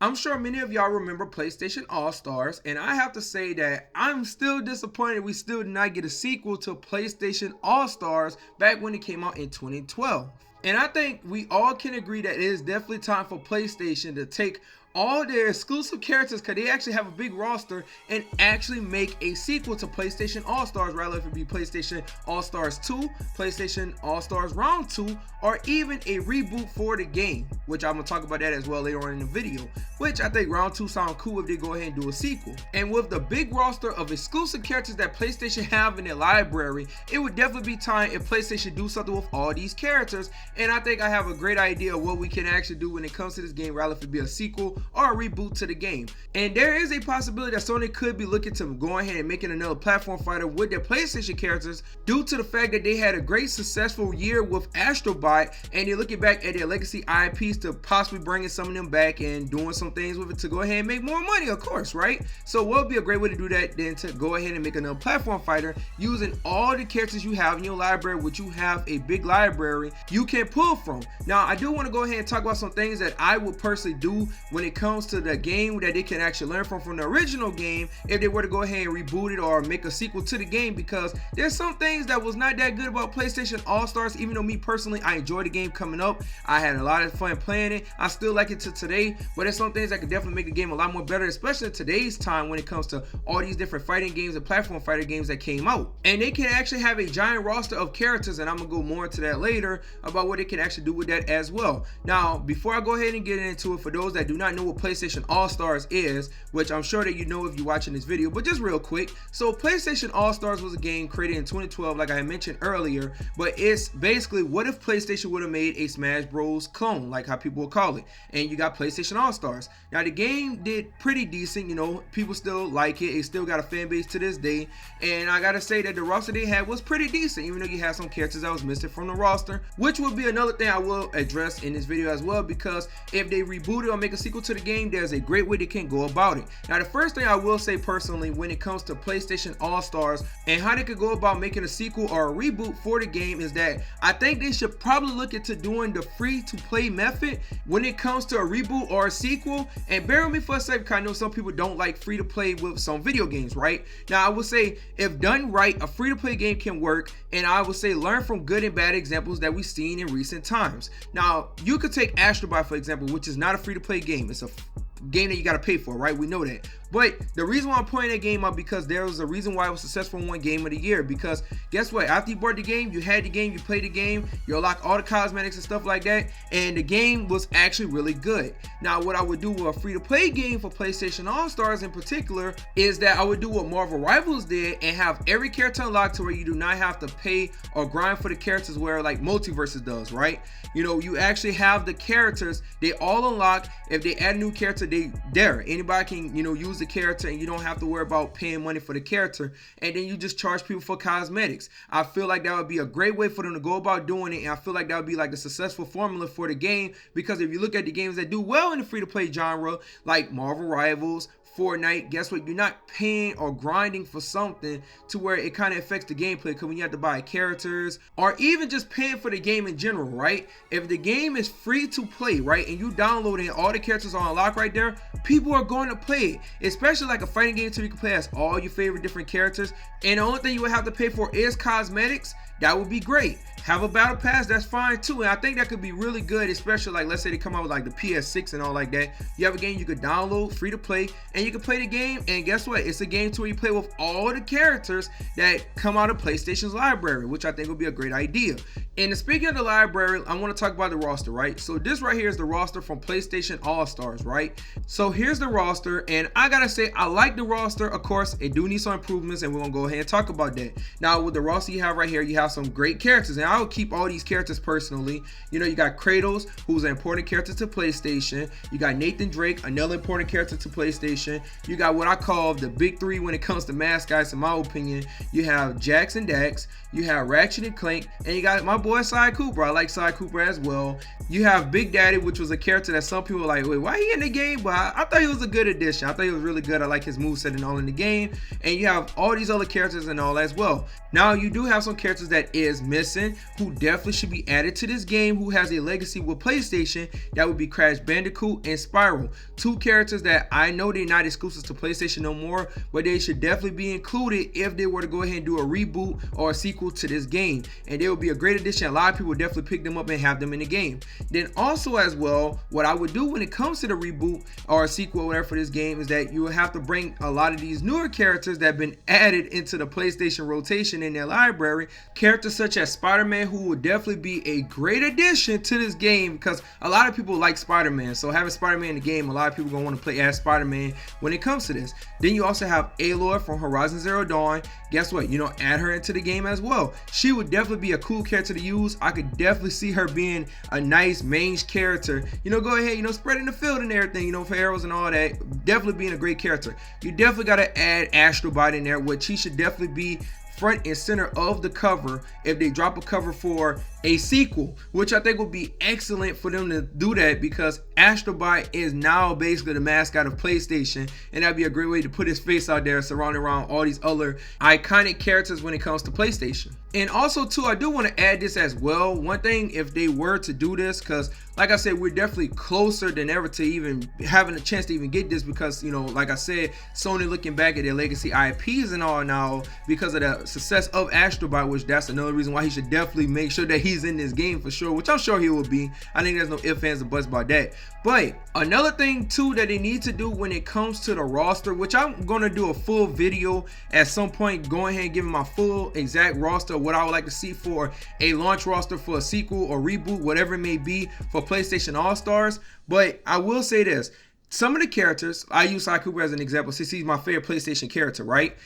I'm sure many of y'all remember PlayStation All-Stars, and I have to say that I'm still disappointed we still did not get a sequel to PlayStation All-Stars back when it came out in 2012. And I think we all can agree that it is definitely time for PlayStation to take all their exclusive characters, because they actually have a big roster, and actually make a sequel to PlayStation All-Stars, rather if it be PlayStation All-Stars 2, PlayStation All-Stars Round 2, or even a reboot for the game, which I'm going to talk about that as well later on in the video, which I think Round 2 sound cool if they go ahead and do a sequel. And with the big roster of exclusive characters that PlayStation have in their library, it would definitely be time if PlayStation do something with all these characters, and I think I have a great idea of what we can actually do when it comes to this game, rather if it be a sequel or a reboot to the game. And there is a possibility that Sony could be looking to go ahead and making another platform fighter with their PlayStation characters, due to the fact that they had a great successful year with Astro Bot, and they're looking back at their legacy IPs to possibly bringing some of them back and doing some things with it to go ahead and make more money, of course, right? So what would be a great way to do that than to go ahead and make another platform fighter using all the characters you have in your library, which you have a big library you can pull from. Now I do want to go ahead and talk about some things that I would personally do when it comes to the game that they can actually learn from the original game if they were to go ahead and reboot it or make a sequel to the game, because there's some things that was not that good about PlayStation All-Stars. Even though me personally, I enjoyed the game coming up, I had a lot of fun playing it, I still like it to today, but there's some things that could definitely make the game a lot more better, especially in today's time when it comes to all these different fighting games and platform fighter games that came out. And they can actually have a giant roster of characters, and I'm gonna go more into that later about what they can actually do with that as well. Now before I go ahead and get into it, for those that do not know what PlayStation All-Stars is, which I'm sure that you know if you're watching this video, but just real quick, so PlayStation All-Stars was a game created in 2012 like I mentioned earlier, but it's basically what if PlayStation would have made a Smash Bros clone, like how people would call it, and you got PlayStation All-Stars. Now the game did pretty decent, you know, people still like it still got a fan base to this day, and I gotta say that the roster they had was pretty decent, even though you had some characters that was missing from the roster, which will be another thing I will address in this video as well, because if they reboot it or make a sequel to the game, there's a great way they can go about it. Now the first thing I will say personally when it comes to PlayStation All-Stars and how they could go about making a sequel or a reboot for the game is that I think they should probably look into doing the free-to-play method when it comes to a reboot or a sequel. And bear with me for a second, because I know some people don't like free-to-play with some video games, right? Now I would say if done right, a free-to-play game can work, and I would say learn from good and bad examples that we've seen in recent times. Now you could take Astro Bot for example, which is not a free-to-play game, it's a game that you got to pay for, right? We know that. But the reason why I'm pointing that game out, because there was a reason why it was successful in one game of the year, because guess what, after you bought the game, you had the game, you played the game, you unlock all the cosmetics and stuff like that, and the game was actually really good. Now what I would do with a free-to-play game for PlayStation All-Stars in particular is that I would do what Marvel Rivals did and have every character unlocked to where you do not have to pay or grind for the characters, where like Multiverses does, right? You know, you actually have the characters, they all unlock. If they add a new character, anybody can, you know, use the character, and you don't have to worry about paying money for the character, and then you just charge people for cosmetics. I feel like that would be a great way for them to go about doing it, and I feel like that would be like the successful formula for the game, because if you look at the games that do well in the free-to-play genre like Marvel Rivals, Fortnite, guess what, you're not paying or grinding for something to where it kind of affects the gameplay, because when you have to buy characters or even just paying for the game in general, right? If the game is free to play, right, and you download it and all the characters are unlocked right there, people are going to play it, especially like a fighting game so you can play as all your favorite different characters, and the only thing you would have to pay for is cosmetics. That would be great. Have a battle pass, that's fine too, and I think that could be really good, especially like let's say they come out with like the PS6 and all like that. You have a game you could download free to play, and you can play the game, and guess what, it's a game to where you play with all the characters that come out of PlayStation's library, which I think would be a great idea. And speaking of the library, I want to talk about the roster, right? So this right here is the roster from PlayStation All-Stars, right? So here's the roster, and I gotta say I like the roster. Of course it do need some improvements, and we're gonna go ahead and talk about that. Now with the roster you have right here, you have some great characters, and I would keep all these characters personally. You know, you got Kratos, who's an important character to PlayStation. You got Nathan Drake, another important character to PlayStation. You got what I call the big three when it comes to mascots in my opinion. You have Jax and Dax, you have Ratchet and Clank, and you got my boy Cy Cooper. I like Cy Cooper as well. You have Big Daddy, which was a character that some people are like, wait, why he in the game? But I thought he was a good addition. I thought he was really good. I like his moveset and all in the game. And you have all these other characters and all as well. Now you do have some characters that that is missing, who definitely should be added to this game, who has a legacy with PlayStation, that would be Crash Bandicoot and Spyro. Two characters that I know they're not exclusive to PlayStation no more, but they should definitely be included if they were to go ahead and do a reboot or a sequel to this game. And they would be a great addition. A lot of people would definitely pick them up and have them in the game. Then also as well, what I would do when it comes to the reboot or a sequel or whatever for this game is that you would have to bring a lot of these newer characters that have been added into the PlayStation rotation in their library. Characters such as Spiderman, who would definitely be a great addition to this game because a lot of people like Spider-Man. So having Spider-Man in the game, a lot of people are going to want to play as Spider-Man when it comes to this. Then you also have Aloy from Horizon Zero Dawn. Guess what? Add her into the game as well. She would definitely be a cool character to use. I could definitely see her being a nice mange character. Go ahead, spreading the field and everything, for arrows and all that. Definitely being a great character. You definitely got to add Astrobot in there, which she should definitely be front and center of the cover if they drop a cover for a sequel, which I think would be excellent for them to do that because Astrobot is now basically the mascot of PlayStation, and that'd be a great way to put his face out there surrounded around all these other iconic characters when it comes to PlayStation. And also too, I do want to add this as well. One thing, if they were to do this, because like I said, we're definitely closer than ever to even having a chance to even get this because, like I said, Sony looking back at their legacy IPs and all now because of the success of Astrobot, which that's another reason why he should definitely make sure that he's in this game for sure, which I'm sure he will be. I think there's no ifs, ands, or buts about that. But another thing too that they need to do when it comes to the roster, which I'm going to do a full video at some point, going ahead and giving my full exact roster, what I would like to see for a launch roster for a sequel or reboot, whatever it may be for PlayStation All-Stars. But I will say this. Some of the characters, I use Sly Cooper as an example since he's my favorite PlayStation character, right?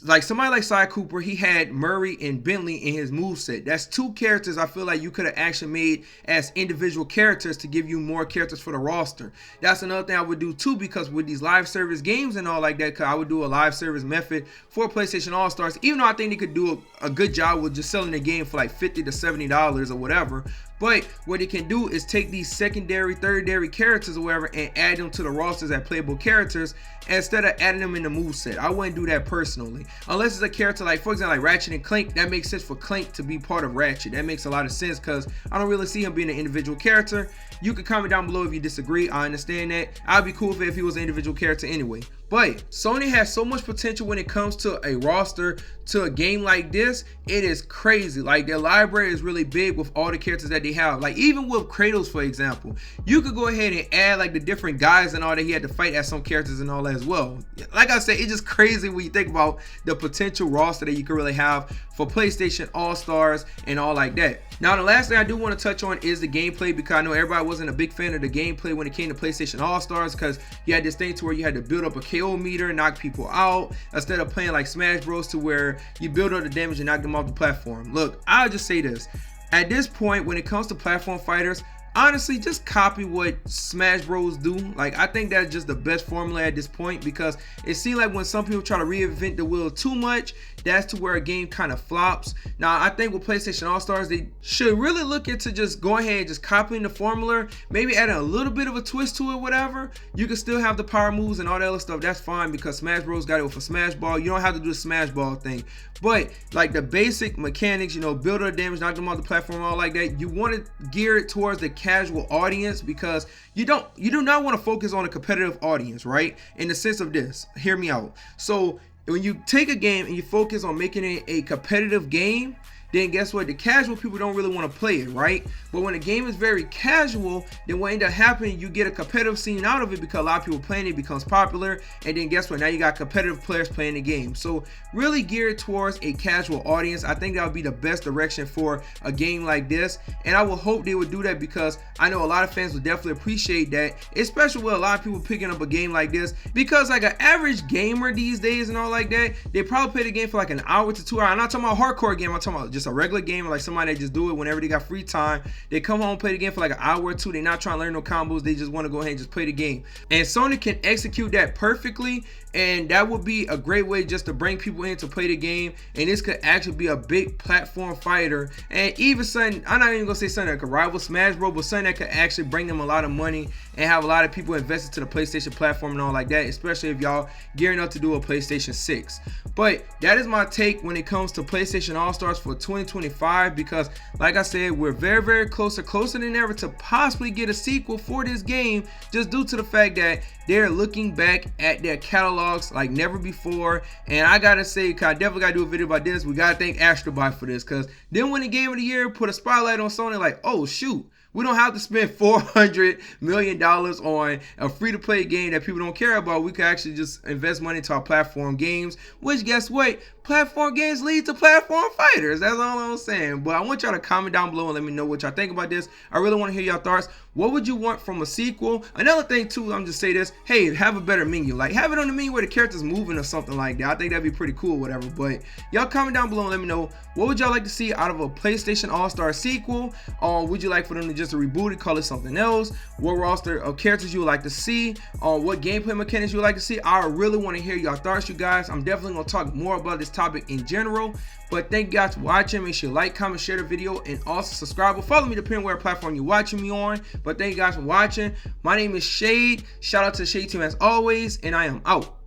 Like somebody like Sly Cooper, he had Murray and Bentley in his moveset. That's two characters I feel like you could have actually made as individual characters to give you more characters for the roster. That's another thing I would do too, because with these live service games and all like that, I would do a live service method for PlayStation All-Stars, even though I think they could do a good job with just selling the game for like $50 to $70 or whatever. But what it can do is take these secondary, tertiary characters or whatever and add them to the rosters as playable characters instead of adding them in the moveset. I wouldn't do that personally. Unless it's a character like, for example, like Ratchet and Clank. That makes sense for Clank to be part of Ratchet. That makes a lot of sense because I don't really see him being an individual character. You can comment down below if you disagree. I understand that. I'd be cool if he was an individual character anyway. But Sony has so much potential when it comes to a roster, to a game like this. It is crazy. Like, their library is really big with all the characters that they have. Like, even with Kratos, for example, you could go ahead and add like the different guys and all that he had to fight as some characters and all that as well. Like I said, it's just crazy when you think about the potential roster that you could really have for PlayStation All-Stars and all like that. Now, the last thing I do want to touch on is the gameplay, because I know everybody wasn't a big fan of the gameplay when it came to PlayStation All-Stars, because you had this thing to where you had to build up a KO meter, knock people out, instead of playing like Smash Bros to where you build up the damage and knock them off the platform. Look, I'll just say this. At this point, when it comes to platform fighters, honestly, just copy what Smash Bros do. Like, I think that's just the best formula at this point, because it seems like when some people try to reinvent the wheel too much, that's to where a game kind of flops. Now, I think with PlayStation All-Stars, they should really look into just going ahead and just copying the formula, maybe adding a little bit of a twist to it, whatever. You can still have the power moves and all that other stuff. That's fine, because Smash Bros got it with a Smash Ball. You don't have to do the Smash Ball thing. But like the basic mechanics, build up damage, knock them off the platform, all like that, you want to gear it towards the casual audience, because you do not want to focus on a competitive audience, right? In the sense of this, hear me out. So when you take a game and you focus on making it a competitive game, then guess what? The casual people don't really want to play it, right? But when a game is very casual, then what ends up happening, you get a competitive scene out of it, because a lot of people playing it, becomes popular, and then guess what? Now you got competitive players playing the game. So really geared towards a casual audience. I think that would be the best direction for a game like this, and I will hope they would do that, because I know a lot of fans will definitely appreciate that, especially with a lot of people picking up a game like this, because like an average gamer these days and all like that, they probably play the game for like an hour to 2 hours. I'm not talking about hardcore game, I'm talking about just a regular game, like somebody that just do it whenever they got free time. They come home, play the game for like an hour or two. They're not trying to learn no combos. They just want to go ahead and just play the game. And Sony can execute that perfectly, and that would be a great way just to bring people in to play the game. And this could actually be a big platform fighter, and even something, I'm not even gonna say something that could rival Smash Bros, but something that could actually bring them a lot of money and have a lot of people invested to the PlayStation platform and all like that, especially if y'all gearing up to do a PlayStation 6. But that is my take when it comes to PlayStation All-Stars for 2025, because like I said, we're very closer than ever to possibly get a sequel for this game, just due to the fact that they're looking back at their catalogs like never before. And I gotta say, I definitely gotta do a video about this. We gotta thank Astrobot for this, because then when the Game of the Year put a spotlight on Sony, like, oh shoot, we don't have to spend $400 million on a free-to-play game that people don't care about. We can actually just invest money into our platform games, which, guess what? Platform games lead to platform fighters. That's all I'm saying. But I want y'all to comment down below and let me know what y'all think about this. I really want to hear y'all thoughts. What would you want from a sequel? Another thing too, I'm just say this, hey, have a better menu. Like, have it on the menu where the character's moving or something like that. I think that'd be pretty cool, whatever. But y'all comment down below and let me know, what would y'all like to see out of a PlayStation All-Star sequel? Or would you like for them to just reboot it, call it something else? What roster of characters you would like to see? Or what gameplay mechanics you would like to see? I really want to hear y'all thoughts, you guys. I'm definitely going to talk more about this topic in general. But thank you guys for watching. Make sure you like, comment, share the video, and also subscribe or follow me depending on where platform you're watching me on. But thank you guys for watching. My name is Shade. Shout out to the Shade team as always, and I am out.